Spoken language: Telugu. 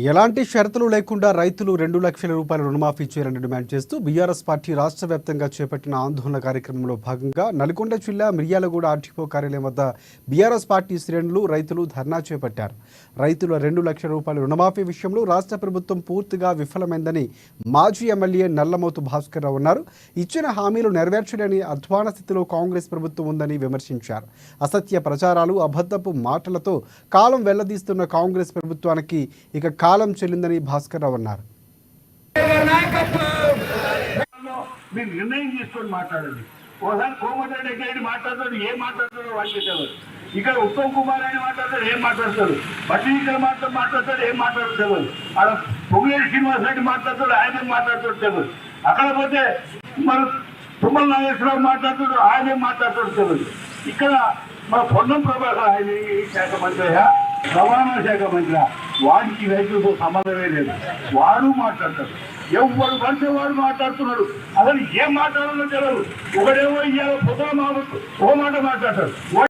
ఎలాంటి షరతులు లేకుండా రైతులు 2 లక్షల రూపాయల రుణమాఫీ చేయాలని డిమాండ్ చేస్తూ బీఆర్ఎస్ పార్టీ రాష్ట్ర వ్యాప్తంగా చేపట్టిన ఆందోళన కార్యక్రమంలో భాగంగా నల్గొండ జిల్లా మిర్యాలగూడ ఆర్టీఓ కార్యాలయం వద్ద బీఆర్ఎస్ పార్టీ శ్రేణులు రైతులు ధర్నా చేపట్టారు. రైతుల 2 లక్షల రూపాయల రుణమాఫీ విషయంలో రాష్ట్ర ప్రభుత్వం పూర్తిగా విఫలమైందని మాజీ ఎమ్మెల్యే నల్లమోతు భాస్కర్ రావు అన్నారు. ఇచ్చిన హామీలు నెరవేర్చలేని అధ్వాన స్థితిలో కాంగ్రెస్ ప్రభుత్వం ఉందని విమర్శించారు. అసత్య ప్రచారాలు, అబద్ధపు మాటలతో కాలం వెళ్లదీస్తున్న కాంగ్రెస్ ప్రభుత్వానికి ఇక కాలం చెల్లిందని భాస్కర్ రావు అన్నారు. మీరు నిర్ణయం తీసుకొని మాట్లాడండి. ఒకసారి కోమటిరెడ్డి మాట్లాడతాడు, ఏం మాట్లాడతాడో వాళ్ళకి తెలియదు. ఇక్కడ ఉత్తమ్ కుమార్ అని మాట్లాడతాడు, ఏం మాట్లాడతాడు. బట్టి ఇక్కడ మాట్లాడతాడు, ఏం మాట్లాడతాడు తెలియదు. అక్కడ పొంగులేటి శ్రీనివాస్ రెడ్డి మాట్లాడతాడు, ఆయన ఏం మాట్లాడతాడు తెలియదు. అక్కడ పోతే మన తుమ్మల నాగేశ్వరరావు మాట్లాడతాడు, ఆయన ఏం మాట్లాడతాడు తెలియదు. ఇక్కడ మన పొన్నం ప్రభాకర్ ఆయన శాఖ మంత్రి, రవాణా శాఖ మంత్రి, వాడికి రైతులతో సంబంధమే లేదు. వాడు మాట్లాడతాడు, ఎవరు పడితే వాడు మాట్లాడుతున్నాడు. అసలు ఏం మాట్లాడాలో తెలియదు. ఒకడేమో ఇవాళ పొద్దున ఒక మాట మాట్లాడతాడు.